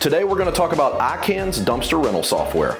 Today we're going to talk about iCans dumpster rental software.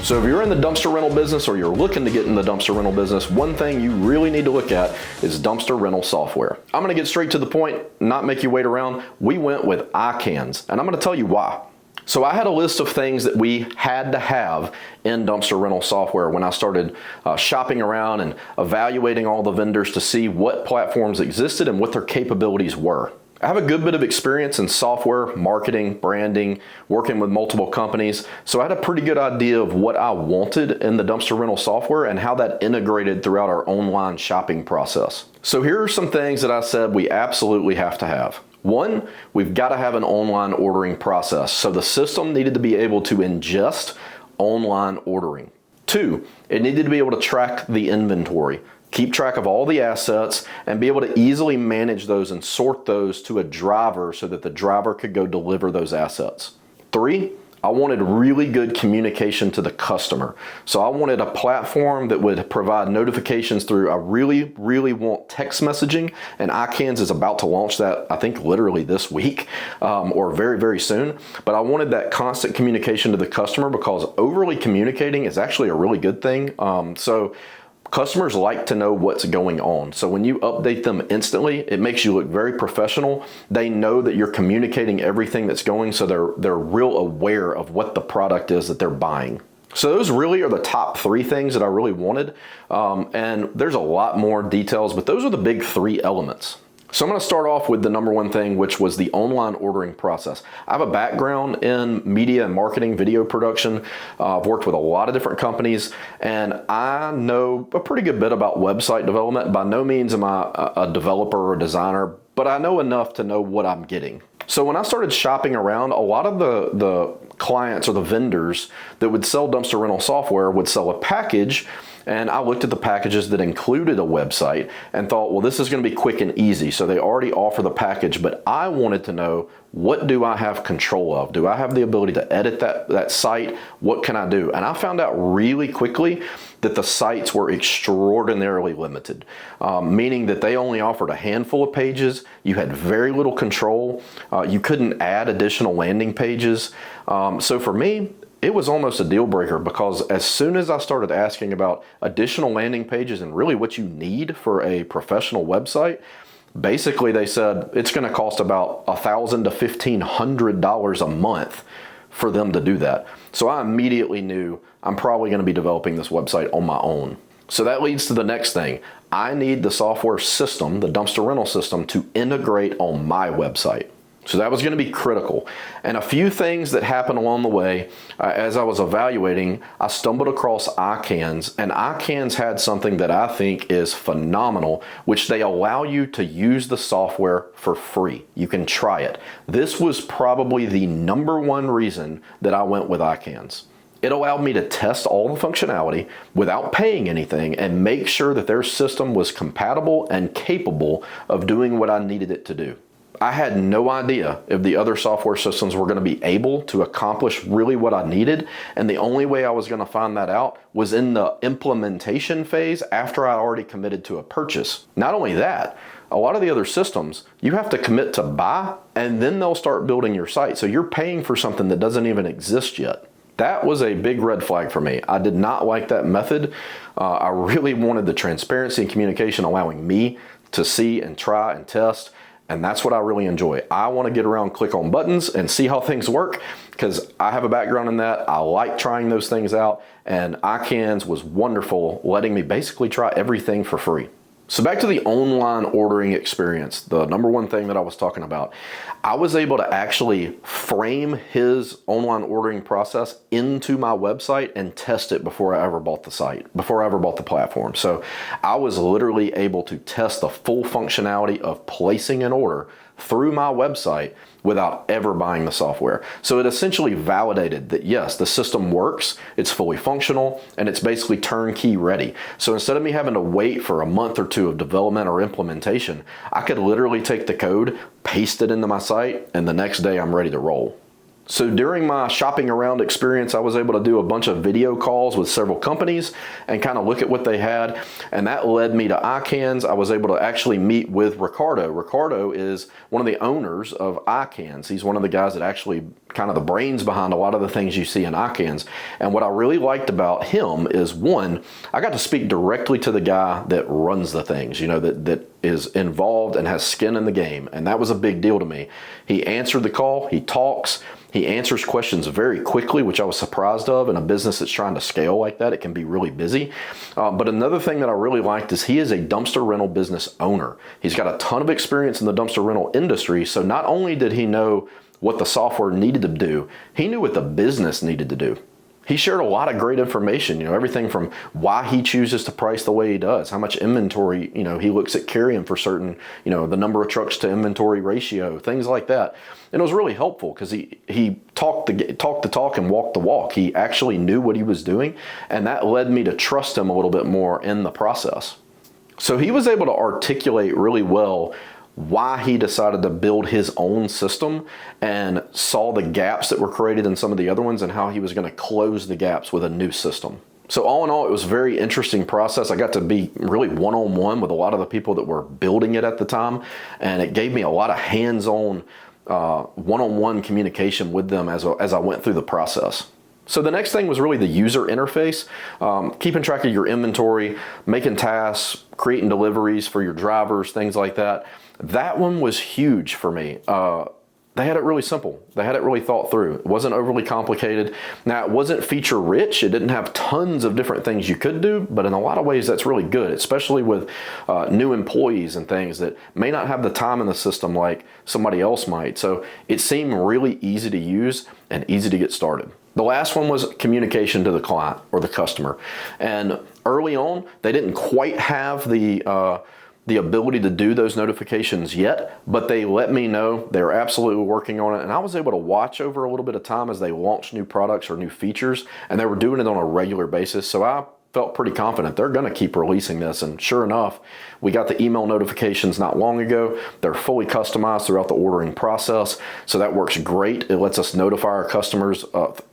So if you're in the dumpster rental business or you're looking to get in the dumpster rental business, one thing you really need to look at is dumpster rental software. I'm going to get straight to the point, not make you wait around. We went with iCans, and I'm going to tell you why. So I had a list of things that we had to have in dumpster rental software when I started shopping around and evaluating all the vendors to see what platforms existed and what their capabilities were. I have a good bit of experience in software, marketing, branding, working with multiple companies, so I had a pretty good idea of what I wanted in the dumpster rental software and how that integrated throughout our online shopping process. So here are some things that I said we absolutely have to have. One, we've got to have an online ordering process, so the system needed to be able to ingest online ordering. Two, it needed to be able to track the inventory, keep track of all the assets, and be able to easily manage those and sort those to a driver so that the driver could go deliver those assets. Three, I wanted really good communication to the customer. So I wanted a platform that would provide notifications through. I really want text messaging, and iCans is about to launch that, I think literally this week or very soon. But I wanted that constant communication to the customer because overly communicating is actually a really good thing. So customers like to know what's going on. So when you update them instantly, it makes you look very professional. They know that you're communicating everything that's going, so they're real aware of what the product is that they're buying. So those really are the top three things that I really wanted. And there's a lot more details, but those are the big three elements. So I'm going to start off with the number one thing, which was the online ordering process. I have a background in media and marketing, video production. I've worked with a lot of different companies, and I know a pretty good bit about website development. By no means am I a developer or a designer, but I know enough to know what I'm getting. So when I started shopping around, a lot of the clients or the vendors that would sell dumpster rental software would sell a package, and I looked at the packages that included a website and thought, well, this is going to be quick and easy. So they already offer the package, but I wanted to know, what do I have control of? Do I have the ability to edit that site? What can I do? And I found out really quickly that the sites were extraordinarily limited, meaning that they only offered a handful of pages. You had very little control. You couldn't add additional landing pages. So for me, it was almost a deal breaker, because as soon as I started asking about additional landing pages and really what you need for a professional website, basically they said it's going to cost about $1,000 to $1,500 a month for them to do that. So I immediately knew I'm probably going to be developing this website on my own. So that leads to the next thing. I need the software system, the dumpster rental system, to integrate on my website. So that was going to be critical. And a few things that happened along the way, as I was evaluating, I stumbled across iCans, and iCans had something that I think is phenomenal, which they allow you to use the software for free. You can try it. This was probably the number one reason that I went with iCans. It allowed me to test all the functionality without paying anything and make sure that their system was compatible and capable of doing what I needed it to do. I had no idea if the other software systems were going to be able to accomplish really what I needed, and the only way I was going to find that out was in the implementation phase after I already committed to a purchase. Not only that, a lot of the other systems, you have to commit to buy, and then they'll start building your site. So you're paying for something that doesn't even exist yet. That was a big red flag for me. I did not like that method. I really wanted the transparency and communication allowing me to see and try and test. And that's what I really enjoy. I want to get around, click on buttons, and see how things work, because I have a background in that. I like trying those things out, and iCans was wonderful, letting me basically try everything for free. So back to the online ordering experience, the number one thing that I was talking about. I was able to actually frame his online ordering process into my website and test it before I ever bought the site, before I ever bought the platform. So I was literally able to test the full functionality of placing an order through my website without ever buying the software. So it essentially validated that yes, the system works, it's fully functional, and it's basically turnkey ready. So instead of me having to wait for a month or two of development or implementation, I could literally take the code, paste it into my site, and the next day I'm ready to roll. So during my shopping around experience, I was able to do a bunch of video calls with several companies and kind of look at what they had. And that led me to iCans. I was able to actually meet with Ricardo. Ricardo is one of the owners of iCans. He's one of the guys that actually kind of the brains behind a lot of the things you see in iCans. And what I really liked about him is, one, I got to speak directly to the guy that runs the things, that is involved and has skin in the game. And that was a big deal to me. He answered the call, he talks, he answers questions very quickly, which I was surprised of. In a business that's trying to scale like that, it can be really busy. But another thing that I really liked is he is a dumpster rental business owner. He's got a ton of experience in the dumpster rental industry. So not only did he know what the software needed to do, he knew what the business needed to do. He shared a lot of great information, everything from why he chooses to price the way he does, how much inventory, he looks at carrying for certain, the number of trucks to inventory ratio, things like that. And it was really helpful because he talked the talk and walked the walk. He actually knew what he was doing, and that led me to trust him a little bit more in the process. So he was able to articulate really well why he decided to build his own system and saw the gaps that were created in some of the other ones and how he was going to close the gaps with a new system. So all in all, it was a very interesting process. I got to be really one-on-one with a lot of the people that were building it at the time, and it gave me a lot of hands-on one-on-one communication with them as I went through the process. So the next thing was really the user interface, keeping track of your inventory, making tasks, creating deliveries for your drivers, things like that. That one was huge for me. They had it really simple. They had it really thought through. It wasn't overly complicated. Now, it wasn't feature rich. It didn't have tons of different things you could do, but in a lot of ways that's really good, especially with new employees and things that may not have the time in the system like somebody else might. So it seemed really easy to use and easy to get started. The last one was communication to the client or the customer. And early on, they didn't quite have the ability to do those notifications yet, but they let me know they were absolutely working on it. And I was able to watch over a little bit of time as they launched new products or new features, and they were doing it on a regular basis. So I felt pretty confident they're going to keep releasing this. And sure enough, we got the email notifications not long ago. They're fully customized throughout the ordering process. So that works great. It lets us notify our customers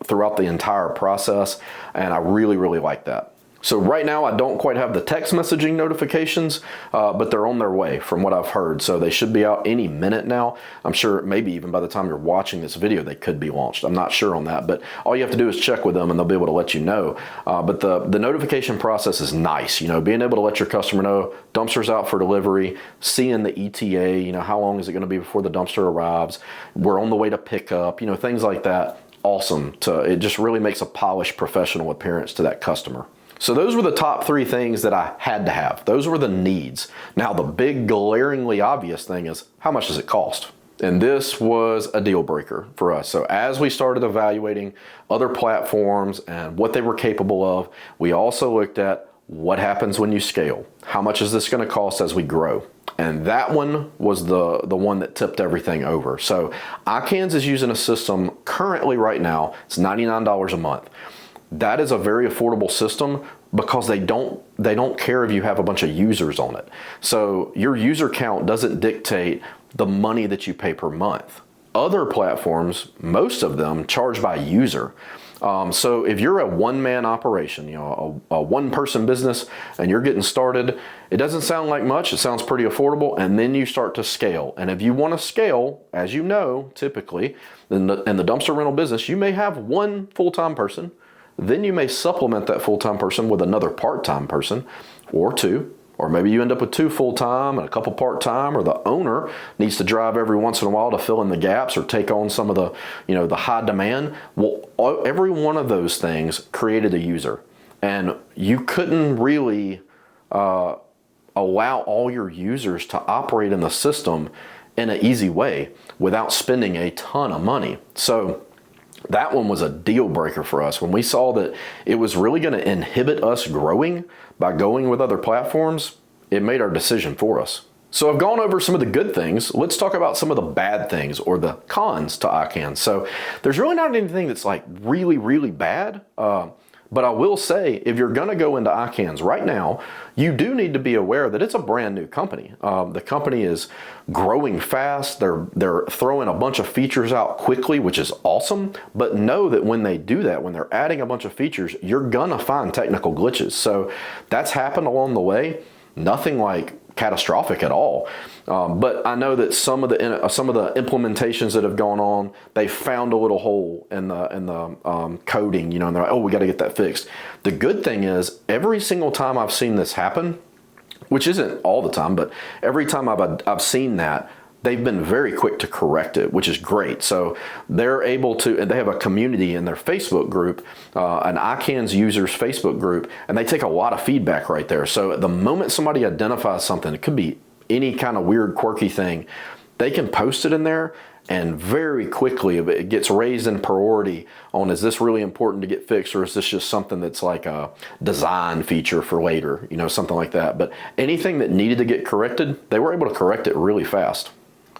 throughout the entire process. And I really, really like that. So right now I don't quite have the text messaging notifications, but they're on their way from what I've heard. So they should be out any minute now. I'm sure maybe even by the time you're watching this video, they could be launched. I'm not sure on that, but all you have to do is check with them and they'll be able to let you know. But the notification process is nice. Being able to let your customer know dumpster's out for delivery, seeing the ETA, how long is it going to be before the dumpster arrives? We're on the way to pick up, things like that. Awesome. It just really makes a polished professional appearance to that customer. So those were the top three things that I had to have. Those were the needs. Now the big glaringly obvious thing is, how much does it cost? And this was a deal breaker for us. So as we started evaluating other platforms and what they were capable of, we also looked at what happens when you scale. How much is this going to cost as we grow? And that one was the one that tipped everything over. So iCans is using a system currently right now. It's $99 a month. That is a very affordable system because they don't care if you have a bunch of users on it. So your user count doesn't dictate the money that you pay per month. Other platforms, most of them charge by user. So if you're a one-man operation, a one-person business, and you're getting started, it doesn't sound like much. It sounds pretty affordable, and then you start to scale. And if you want to scale, as you know, typically in the dumpster rental business, you may have one full-time person. Then you may supplement that full-time person with another part-time person or two, or maybe you end up with two full-time and a couple part-time, or the owner needs to drive every once in a while to fill in the gaps or take on some of the, the high demand. Well, every one of those things created a user, and you couldn't really allow all your users to operate in the system in an easy way without spending a ton of money. So that one was a deal breaker for us. When we saw that it was really going to inhibit us growing by going with other platforms, it made our decision for us. So I've gone over some of the good things. Let's talk about some of the bad things or the cons to iCans. So there's really not anything that's like really, really bad. But I will say, if you're going to go into iCans right now, you do need to be aware that it's a brand new company. The company is growing fast. They're throwing a bunch of features out quickly, which is awesome. But know that when they do that, when they're adding a bunch of features, you're going to find technical glitches. So that's happened along the way. Nothing like catastrophic at all. But I know that some of the implementations that have gone on, they found a little hole in the coding, and they're like, oh, we got to get that fixed. The good thing is, every single time I've seen this happen, which isn't all the time, but every time I've seen that, they've been very quick to correct it, which is great. So they're able to, and they have a community in their Facebook group, an iCans users Facebook group, and they take a lot of feedback right there. So the moment somebody identifies something, it could be any kind of weird, quirky thing, they can post it in there, and very quickly it gets raised in priority on, is this really important to get fixed, or is this just something that's like a design feature for later, something like that. But anything that needed to get corrected, they were able to correct it really fast.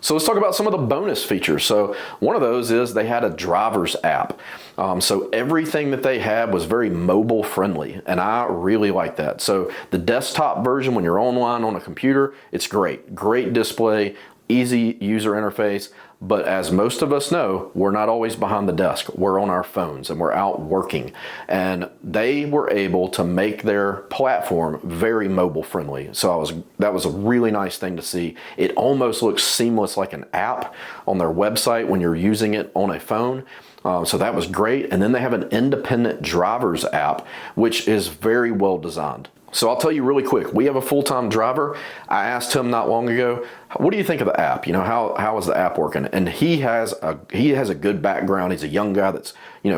So let's talk about some of the bonus features. So one of those is they had a driver's app. So everything that they had was very mobile friendly, and I really like that. So the desktop version, when you're online on a computer, it's great. Great display, easy user interface. But as most of us know, we're not always behind the desk. We're on our phones and we're out working. And they were able to make their platform very mobile friendly. So that was a really nice thing to see. It almost looks seamless, like an app on their website when you're using it on a phone. So that was great. And then they have an independent drivers app, which is very well designed. So I'll tell you really quick, we have a full-time driver. I asked him not long ago, what do you think of the app? How is the app working? And he has a good background. He's a young guy that's,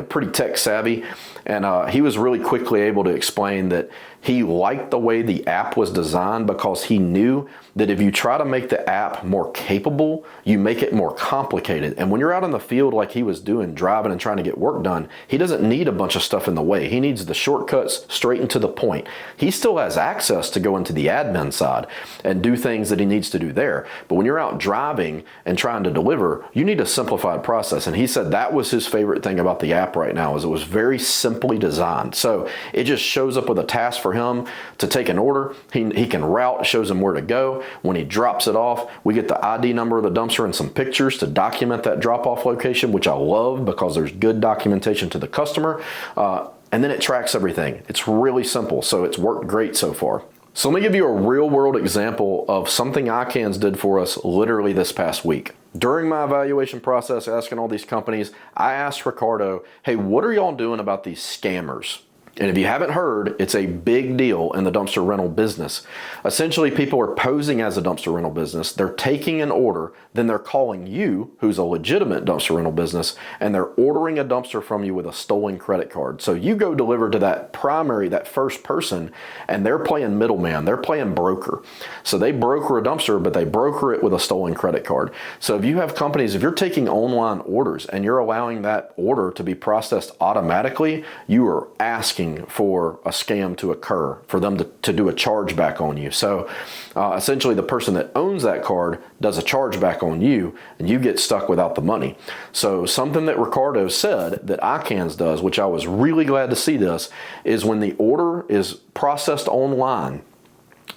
pretty tech savvy. And he was really quickly able to explain that he liked the way the app was designed, because he knew that if you try to make the app more capable, you make it more complicated. And when you're out in the field like he was doing, driving and trying to get work done, he doesn't need a bunch of stuff in the way. He needs the shortcuts, straight and to the point. He still has access to go into the admin side and do things that he needs to do there. But when you're out driving and trying to deliver, you need a simplified process. And he said that was his favorite thing about the app right now, is it was very simply designed. So it just shows up with a task for him to take an order. He can route, shows him where to go. When he drops it off, we get the ID number of the dumpster and some pictures to document that drop-off location, which I love because there's good documentation to the customer. And then it tracks everything. It's really simple, so it's worked great so far. So let me give you a real-world example of something iCans did for us literally this past week. During my evaluation process, asking all these companies, I asked Ricardo, hey, what are y'all doing about these scammers? And if you haven't heard, it's a big deal in the dumpster rental business. Essentially, people are posing as a dumpster rental business. They're taking an order, then they're calling you, who's a legitimate dumpster rental business, and they're ordering a dumpster from you with a stolen credit card. So you go deliver to that first person, and they're playing middleman. They're playing broker. So they broker a dumpster, but they broker it with a stolen credit card. So if you have companies, if you're taking online orders and you're allowing that order to be processed automatically, you are asking for a scam to occur, for them to do a chargeback on you. So essentially the person that owns that card does a chargeback on you, and you get stuck without the money. So something that Ricardo said that iCans does, which I was really glad to see this, is when the order is processed online,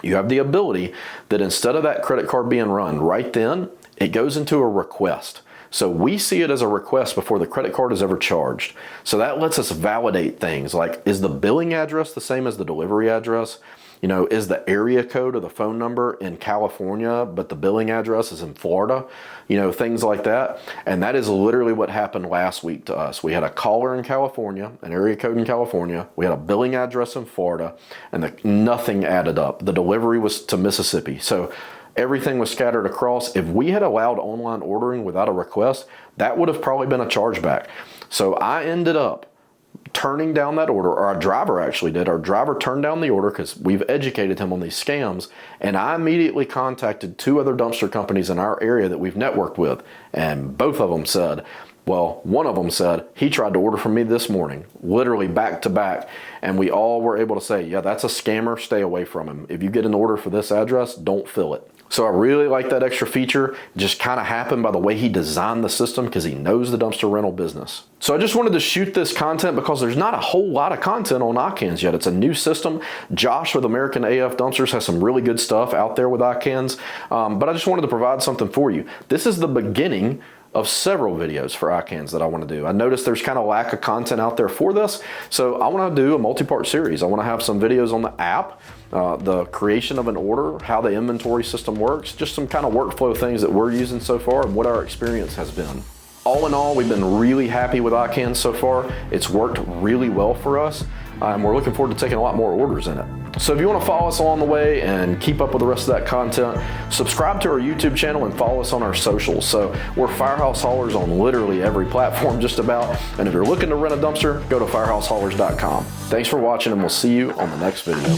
you have the ability that instead of that credit card being run right then, it goes into a request. So we see it as a request before the credit card is ever charged. So that lets us validate things like, is the billing address the same as the delivery address? Is the area code of the phone number in California, but the billing address is in Florida? Things like that. And that is literally what happened last week to us. We had a caller in California, an area code in California. We had a billing address in Florida, and nothing added up. The delivery was to Mississippi. So everything was scattered across. If we had allowed online ordering without a request, that would have probably been a chargeback. So I ended up turning down that order, or our driver actually did. Our driver turned down the order because we've educated him on these scams, and I immediately contacted 2 other dumpster companies in our area that we've networked with, and both of them said, Well, one of them said he tried to order from me this morning, literally back to back, and we all were able to say, yeah, that's a scammer, stay away from him. If you get an order for this address, don't fill it. So I really like that extra feature. It just kind of happened by the way he designed the system because he knows the dumpster rental business. So I just wanted to shoot this content because there's not a whole lot of content on iCans yet. It's a new system. Josh with American AF Dumpsters has some really good stuff out there with iCans, but I just wanted to provide something for you. This is the beginning of several videos for iCans that I want to do. I noticed there's kind of lack of content out there for this, so I want to do a multi-part series. I want to have some videos on the app, the creation of an order, how the inventory system works, just some kind of workflow things that we're using so far and what our experience has been. All in all, we've been really happy with iCans so far. It's worked really well for us, and we're looking forward to taking a lot more orders in it. So if you want to follow us along the way and keep up with the rest of that content, subscribe to our YouTube channel and follow us on our socials. So we're Firehouse Haulers on literally every platform just about. And if you're looking to rent a dumpster, go to firehousehaulers.com. Thanks for watching, and we'll see you on the next video.